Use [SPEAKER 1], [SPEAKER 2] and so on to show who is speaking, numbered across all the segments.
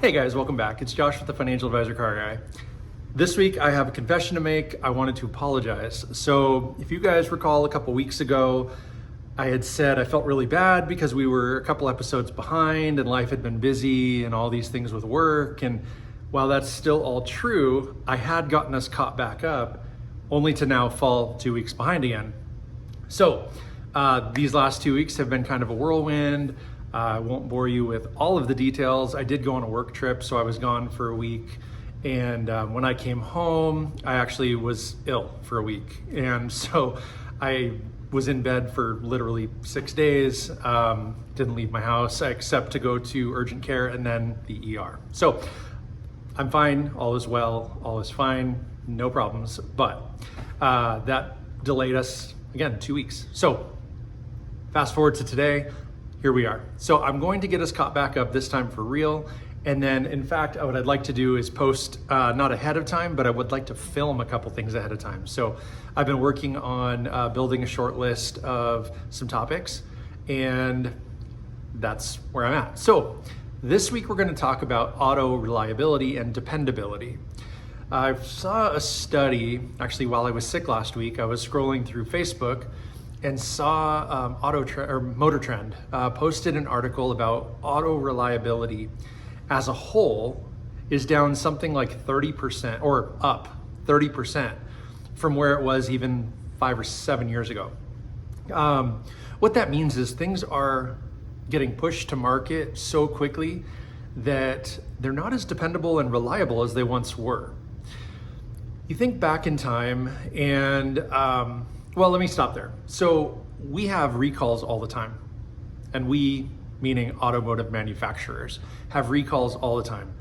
[SPEAKER 1] Hey guys, welcome back. It's Josh with the Financial Advisor Car Guy. This week I have a confession to make. I wanted to apologize. So if you guys recall, a couple weeks ago, I had said I felt really bad because we were a couple episodes behind and life had been busy and all these things with work. And while that's still all true, I had gotten us caught back up only to now fall 2 weeks behind again. So these last 2 weeks have been kind of a whirlwind. I won't bore you with all of the details. I did go on a work trip, so I was gone for a week. And when I came home, I actually was ill for a week. And so I was in bed for literally 6 days, didn't leave my house except to go to urgent care and then the ER. So I'm fine, all is well, all is fine, no problems. But that delayed us, again, 2 weeks. So fast forward to today. Here we are. So I'm going to get us caught back up this time for real. And then in fact, what I'd like to do is post, not ahead of time, but I would like to film a couple things ahead of time. So I've been working on building a short list of some topics, and that's where I'm at. So this week we're going to talk about auto reliability and dependability. I saw a study, actually while I was sick last week, I was scrolling through Facebook and saw Motor Trend posted an article about auto reliability as a whole is down something like 30% or up 30% from where it was even 5 or 7 years ago. What that means is things are getting pushed to market so quickly that they're not as dependable and reliable as they once were. You think back in time and well, let me stop there. So we have recalls all the time, and we, meaning automotive manufacturers, have recalls all the time.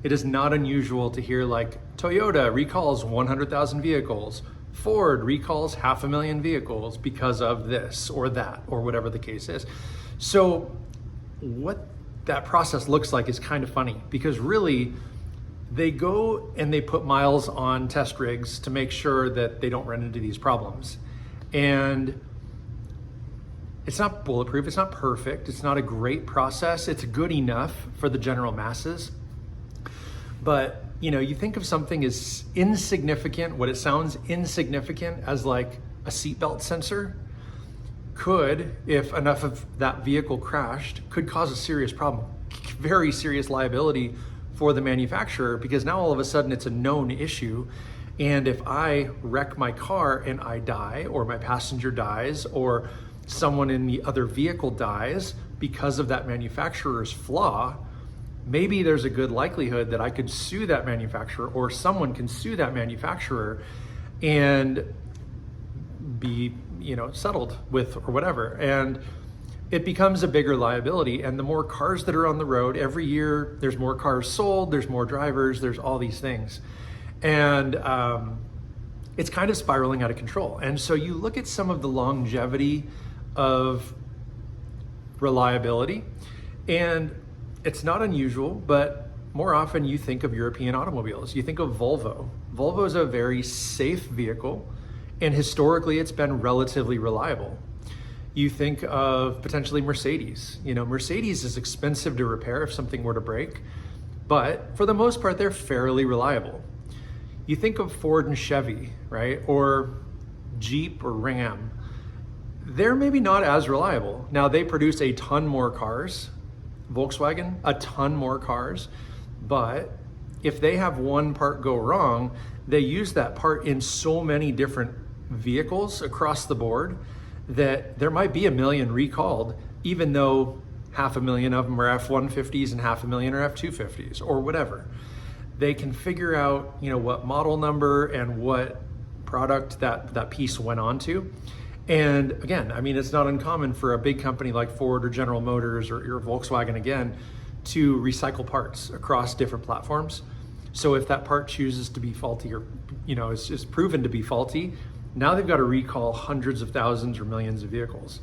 [SPEAKER 1] It is not unusual to hear like Toyota recalls 100,000 vehicles, Ford recalls 500,000 vehicles because of this or that or whatever the case is. So what that process looks like is kind of funny because really they go and they put miles on test rigs to make sure that they don't run into these problems. And it's not bulletproof, it's not perfect, it's not a great process, it's good enough for the general masses. But you think of something as insignificant, what it sounds insignificant as like a seatbelt sensor could, if enough of that vehicle crashed, could cause a serious problem, very serious liability for the manufacturer, because now all of a sudden it's a known issue. And if I wreck my car and I die, or my passenger dies, or someone in the other vehicle dies because of that manufacturer's flaw, maybe there's a good likelihood that I could sue that manufacturer, or someone can sue that manufacturer and be, settled with or whatever. And it becomes a bigger liability. And the more cars that are on the road, every year there's more cars sold, there's more drivers, there's all these things. And it's kind of spiraling out of control. And so you look at some of the longevity of reliability, and it's not unusual, but more often you think of European automobiles. You think of Volvo. Volvo is a very safe vehicle, and historically it's been relatively reliable. You think of potentially Mercedes. Mercedes is expensive to repair if something were to break, but for the most part, they're fairly reliable. You think of Ford and Chevy, right? Or Jeep or Ram. They're maybe not as reliable. Now they produce a ton more cars, Volkswagen, a ton more cars, but if they have one part go wrong, they use that part in so many different vehicles across the board that there might be 1 million recalled, even though 500,000 of them are F-150s and 500,000 are F-250s or whatever. They can figure out, what model number and what product that piece went on to. And again, it's not uncommon for a big company like Ford or General Motors or Volkswagen again to recycle parts across different platforms. So if that part chooses to be faulty or, it's just proven to be faulty, now they've got to recall hundreds of thousands or millions of vehicles.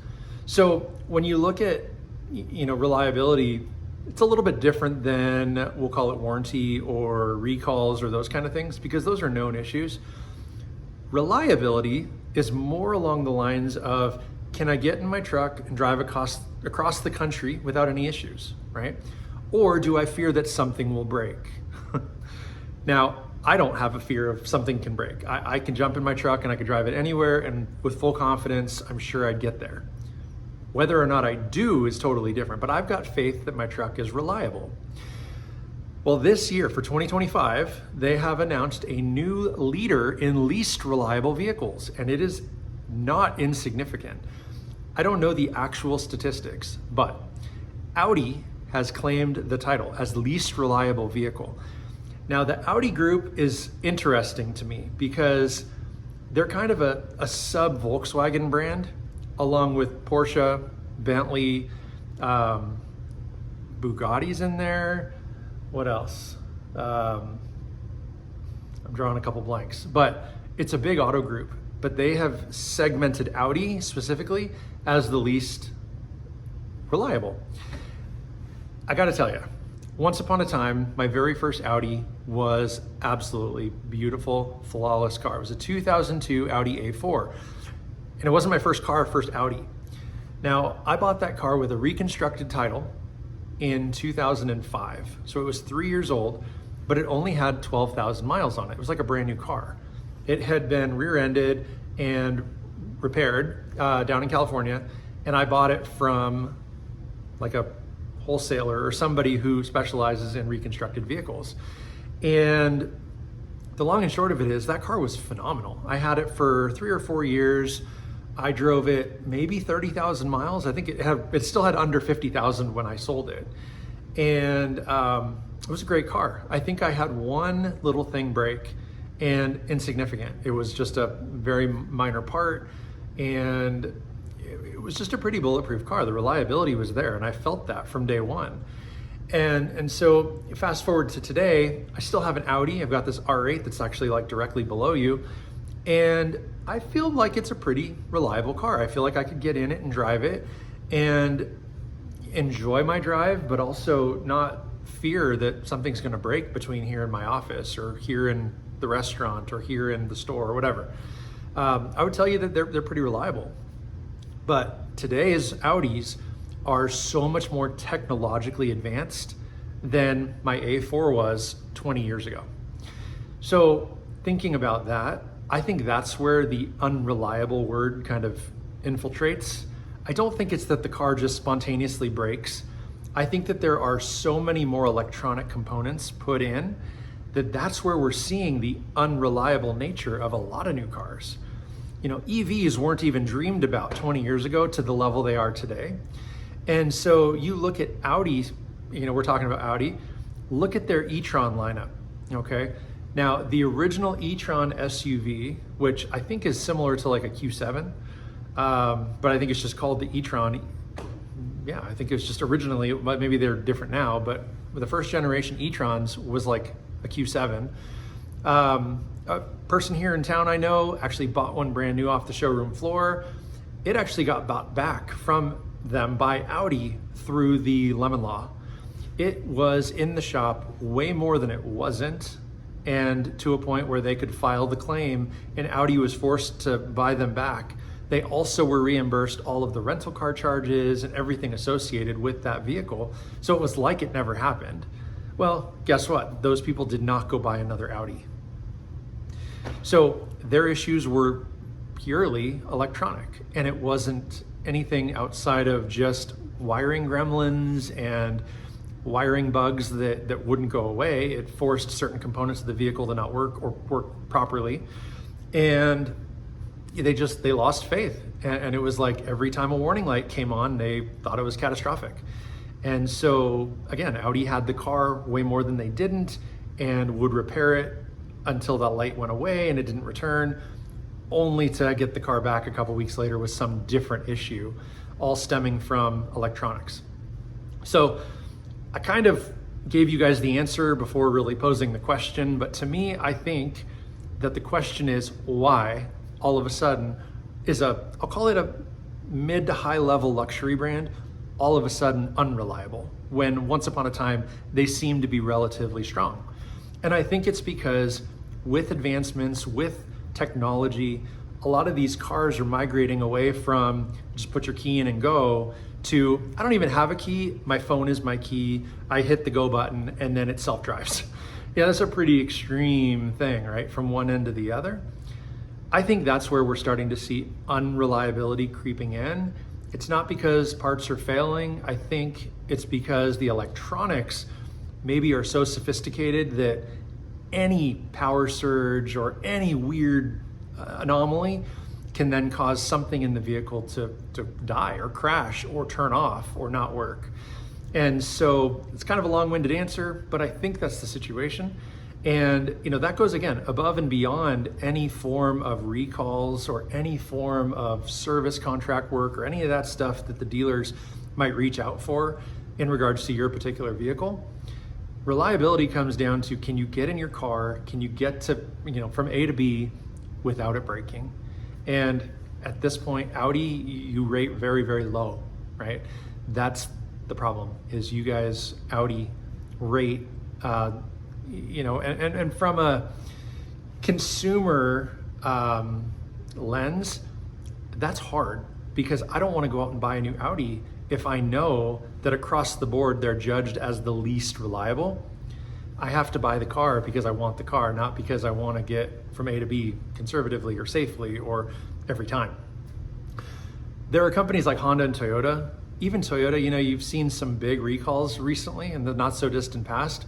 [SPEAKER 1] So when you look at, reliability, it's a little bit different than, we'll call it warranty or recalls or those kind of things, because those are known issues. Reliability is more along the lines of, can I get in my truck and drive across the country without any issues, right? Or do I fear that something will break? Now, I don't have a fear of something can break. I can jump in my truck and I can drive it anywhere, and with full confidence, I'm sure I'd get there. Whether or not I do is totally different, but I've got faith that my truck is reliable. Well, this year for 2025, they have announced a new leader in least reliable vehicles, and it is not insignificant. I don't know the actual statistics, but Audi has claimed the title as least reliable vehicle. Now, the Audi group is interesting to me because they're kind of a sub Volkswagen brand, along with Porsche, Bentley, Bugatti's in there. What else? I'm drawing a couple blanks, but it's a big auto group. But they have segmented Audi specifically as the least reliable. I gotta tell you, once upon a time, my very first Audi was absolutely beautiful, flawless car. It was a 2002 Audi A4. And it wasn't my first Audi. Now, I bought that car with a reconstructed title in 2005. So it was 3 years old, but it only had 12,000 miles on it. It was like a brand new car. It had been rear-ended and repaired down in California, and I bought it from like a wholesaler or somebody who specializes in reconstructed vehicles. And the long and short of it is that car was phenomenal. I had it for 3 or 4 years. I drove it maybe 30,000 miles. I think it still had under 50,000 when I sold it. And it was a great car. I think I had one little thing break, and insignificant. It was just a very minor part, and it was just a pretty bulletproof car. The reliability was there, and I felt that from day one. And so fast forward to today, I still have an Audi. I've got this R8 that's actually like directly below you. And I feel like it's a pretty reliable car. I feel like I could get in it and drive it and enjoy my drive, but also not fear that something's gonna break between here and my office, or here in the restaurant, or here in the store, or whatever. I would tell you that they're pretty reliable. But today's Audis are so much more technologically advanced than my A4 was 20 years ago. So thinking about that, I think that's where the unreliable word kind of infiltrates. I don't think it's that the car just spontaneously breaks. I think that there are so many more electronic components put in that's where we're seeing the unreliable nature of a lot of new cars. You know, EVs weren't even dreamed about 20 years ago to the level they are today. And so you look at Audi, you know, we're talking about Audi, look at their e-tron lineup, okay? Now, the original e-tron SUV, which I think is similar to like a Q7, but I think it's just called the e-tron. Yeah, I think it's just originally, but maybe they're different now, but the first generation e-trons was like a Q7. A person here in town I know actually bought one brand new off the showroom floor. It actually got bought back from them by Audi through the Lemon Law. It was in the shop way more than it wasn't, and to a point where they could file the claim, and Audi was forced to buy them back. They also were reimbursed all of the rental car charges and everything associated with that vehicle. So it was like it never happened. Well, guess what? Those people did not go buy another Audi. So their issues were purely electronic, and it wasn't anything outside of just wiring gremlins and wiring bugs that wouldn't go away. It forced certain components of the vehicle to not work or work properly. And they lost faith. And it was like every time a warning light came on, they thought it was catastrophic. And so again, Audi had the car way more than they didn't, and would repair it until that light went away and it didn't return, only to get the car back a couple weeks later with some different issue, all stemming from electronics. So I kind of gave you guys the answer before really posing the question, but to me, I think that the question is why all of a sudden is I'll call it a mid to high level luxury brand, all of a sudden unreliable, when once upon a time they seemed to be relatively strong. And I think it's because with advancements, with technology, a lot of these cars are migrating away from just put your key in and go to, I don't even have a key, my phone is my key, I hit the go button and then it self-drives. Yeah, that's a pretty extreme thing, right? From one end to the other. I think that's where we're starting to see unreliability creeping in. It's not because parts are failing. I think it's because the electronics maybe are so sophisticated that any power surge or any weird anomaly can then cause something in the vehicle to die or crash or turn off or not work. And so it's kind of a long-winded answer, but I think that's the situation. And that goes again above and beyond any form of recalls or any form of service contract work or any of that stuff that the dealers might reach out for in regards to your particular vehicle. Reliability comes down to, can you get in your car? Can you get to, from A to B without it breaking? And at this point, Audi, you rate very, very low, right? That's the problem, is you guys, Audi, rate, and from a consumer lens, that's hard, because I don't want to go out and buy a new Audi if I know that across the board they're judged as the least reliable. I have to buy the car because I want the car, not because I want to get from A to B conservatively or safely or every time. There are companies like Honda and Toyota. Even Toyota, you've seen some big recalls recently in the not so distant past.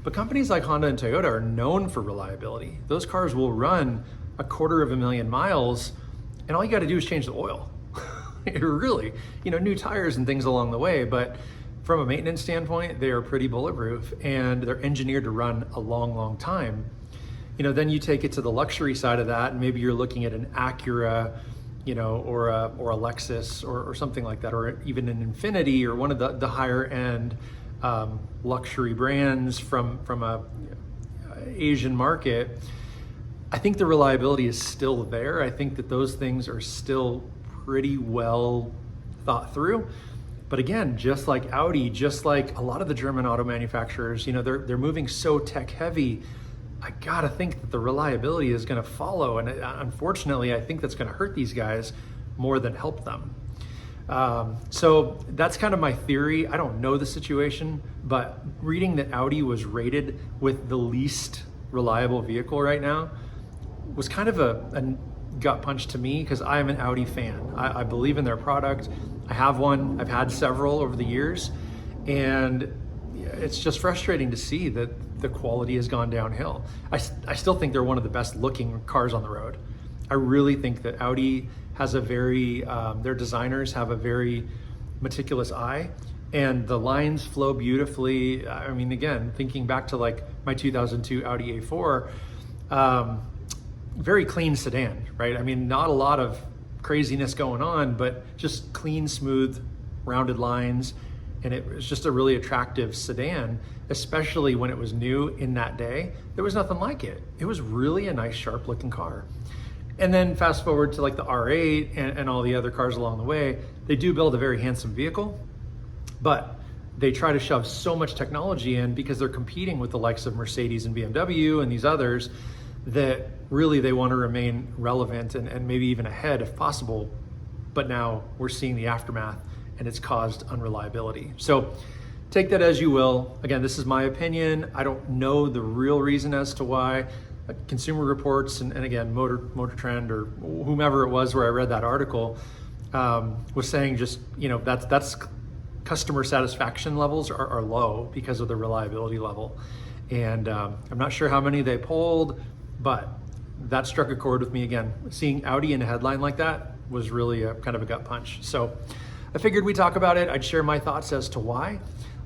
[SPEAKER 1] But companies like Honda and Toyota are known for reliability. Those cars will run 250,000 miles, and all you got to do is change the oil. Really, new tires and things along the way. But from a maintenance standpoint, they are pretty bulletproof, and they're engineered to run a long, long time. Then you take it to the luxury side of that, and maybe you're looking at an Acura, or a Lexus or something like that, or even an Infiniti or one of the higher end luxury brands from a Asian market. I think the reliability is still there. I think that those things are still pretty well thought through. But again, just like Audi, just like a lot of the German auto manufacturers, they're moving so tech heavy. I gotta think that the reliability is gonna follow. And unfortunately, I think that's gonna hurt these guys more than help them. So that's kind of my theory. I don't know the situation, but reading that Audi was rated with the least reliable vehicle right now was kind of a gut punch to me, because I'm an Audi fan. I believe in their product. I have one. I've had several over the years, and it's just frustrating to see that the quality has gone downhill. I still think they're one of the best looking cars on the road. I really think that Audi has their designers have a very meticulous eye, and the lines flow beautifully. I mean, again, thinking back to like my 2002 Audi A4, very clean sedan, right? I mean, not a lot of craziness going on, but just clean, smooth, rounded lines. And it was just a really attractive sedan, especially when it was new in that day. There was nothing like it. It was really a nice, sharp looking car. And then fast forward to like the R8 and all the other cars along the way, they do build a very handsome vehicle, but they try to shove so much technology in because they're competing with the likes of Mercedes and BMW and these others, that really they want to remain relevant and maybe even ahead if possible. But now we're seeing the aftermath, and it's caused unreliability. So take that as you will. Again, this is my opinion. I don't know the real reason as to why. Consumer Reports and again, Motor Trend or whomever it was where I read that article was saying just, that's customer satisfaction levels are low because of the reliability level. And I'm not sure how many they polled, but that struck a chord with me again. Seeing Audi in a headline like that was really a kind of a gut punch. So I figured we'd talk about it. I'd share my thoughts as to why.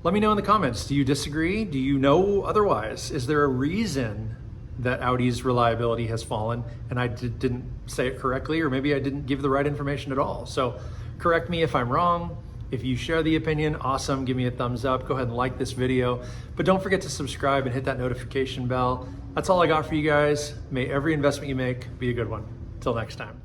[SPEAKER 1] Let me know in the comments. Do you disagree? Do you know otherwise? Is there a reason that Audi's reliability has fallen and I didn't say it correctly, or maybe I didn't give the right information at all? So correct me if I'm wrong. If you share the opinion, awesome, give me a thumbs up. Go ahead and like this video, but don't forget to subscribe and hit that notification bell. That's all I got for you guys. May every investment you make be a good one. Till next time.